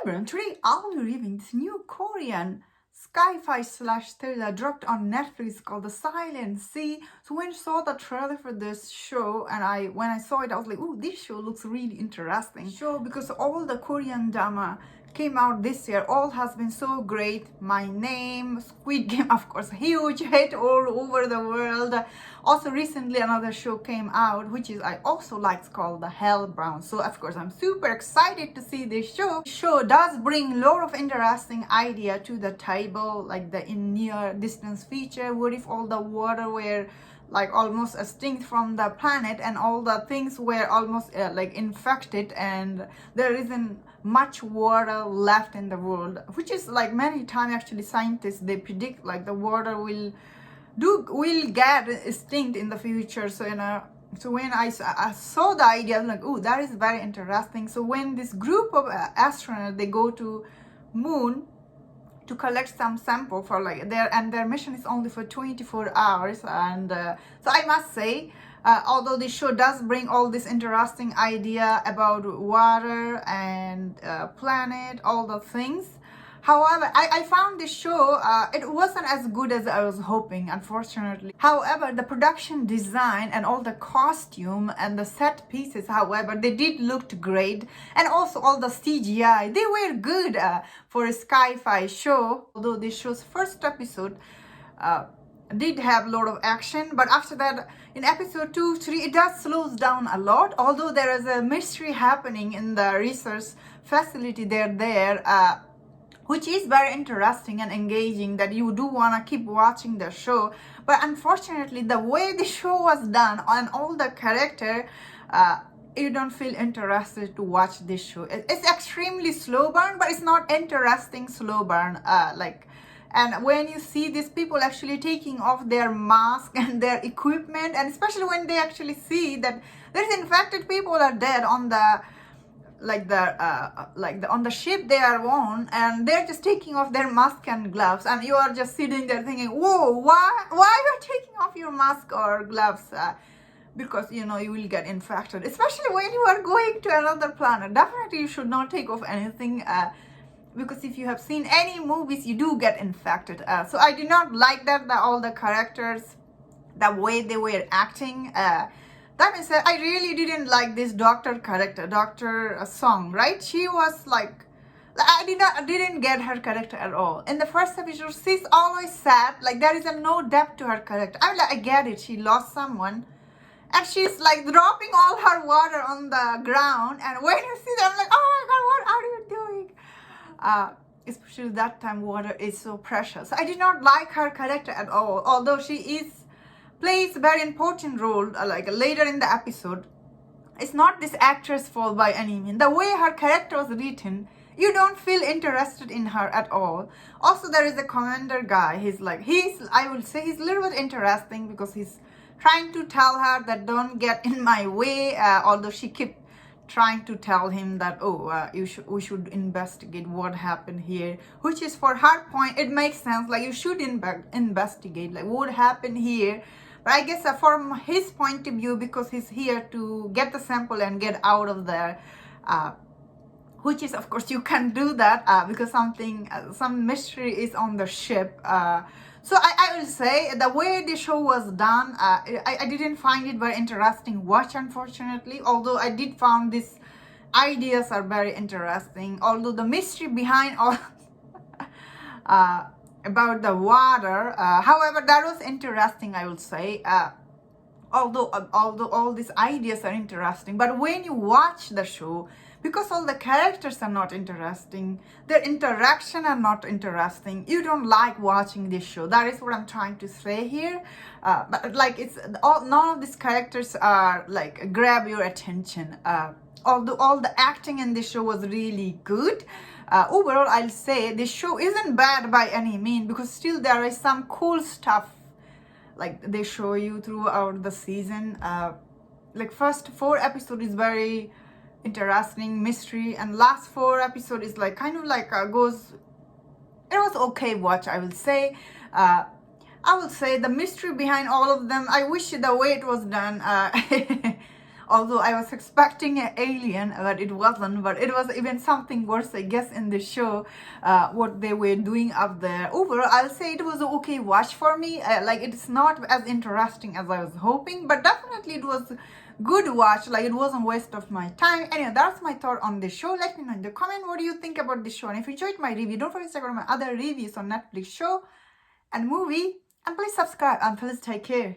everyone, today I'll be reviewing this new Korean sci-fi slash thriller dropped on Netflix called The Silent Sea. So when I saw the trailer for this show and when I saw it, I was like, "Ooh, this show looks really interesting." Show because all the Korean drama came out this year, all has been so great. My Name, Squid Game, of course, huge hit all over the world. Also recently another show came out which is I also like, called The Hellbound. So of course I'm super excited to see this show. Show does bring a lot of interesting idea to the table, like the in near distance feature. What if all the water were like almost extinct from the planet and all the things were almost like infected and there isn't much water left in the world, which is like many times actually scientists they predict like the water will get extinct in the future. So when I saw the idea, I'm like, oh, that is very interesting. So when this group of astronauts they go to moon to collect some sample for like their mission is only for 24 hours, and so I must say, although this show does bring all this interesting idea about water and planet, all the things. However, I found this show, it wasn't as good as I was hoping, unfortunately. However, the production design and all the costume and the set pieces, however, they did look great. And also all the CGI, they were good for a sci-fi show. Although this show's first episode did have a lot of action, but after that, in episode 2, 3, it does slows down a lot. Although there is a mystery happening in the research facility there, which is very interesting and engaging, that you do want to keep watching the show. But unfortunately, the way the show was done and all the character, you don't feel interested to watch this show. It's extremely slow burn, but it's not interesting slow burn. And when you see these people actually taking off their mask and their equipment, and especially when they actually see that there's infected people are dead on the on the ship they are on, and they're just taking off their mask and gloves, and you are just sitting there thinking, whoa, why you're taking off your mask or gloves? Because you know you will get infected, especially when you are going to another planet. Definitely you should not take off anything, because if you have seen any movies, you do get infected. So I did not like that all the characters, the way they were acting. That being said, I really didn't like this doctor character, Dr. Song, right? She was like, I didn't get her character at all. In the first episode, she's always sad, like there is no depth to her character. I get it, she lost someone, and she's like dropping all her water on the ground, and when you see them, I'm like, oh my god, what are you doing? Especially that time, water is so precious. I did not like her character at all, although she plays a very important role like later in the episode. It's not this actress' fault by any means. The way her character was written, you don't feel interested in her at all. Also, there is a commander guy. I will say he's a little bit interesting because he's trying to tell her that don't get in my way, although she kept trying to tell him that we should investigate what happened here, which is for her point it makes sense, like you should investigate like what happened here. But I guess from his point of view, because he's here to get the sample and get out of there, which is of course you can do that because some mystery is on the ship. So I will say the way the show was done, I didn't find it very interesting watch, unfortunately. Although I did found these ideas are very interesting. Although the mystery behind all about the water, however, that was interesting, I would say. Although all these ideas are interesting, but when you watch the show, because all the characters are not interesting, their interaction are not interesting, you don't like watching this show. That is what I'm trying to say here. But like none of these characters are like grab your attention. Although all the acting in this show was really good. Overall, I'll say this show isn't bad by any means, because still there is some cool stuff like they show you throughout the season. Like first 4 episodes is very interesting mystery, and last 4 episode is like kind of like it was okay watch, I will say. I will say the mystery behind all of them, I wish the way it was done Although I was expecting an alien, but it wasn't. But it was even something worse, I guess, in the show, what they were doing up there. Overall, I'll say it was an okay watch for me. Like, it's not as interesting as I was hoping, but definitely it was good watch. Like, it wasn't waste of my time. Anyway, that's my thought on the show. Let me know in the comment what do you think about the show. And if you enjoyed my review, don't forget to check out my other reviews on Netflix show and movie. And please subscribe and please take care.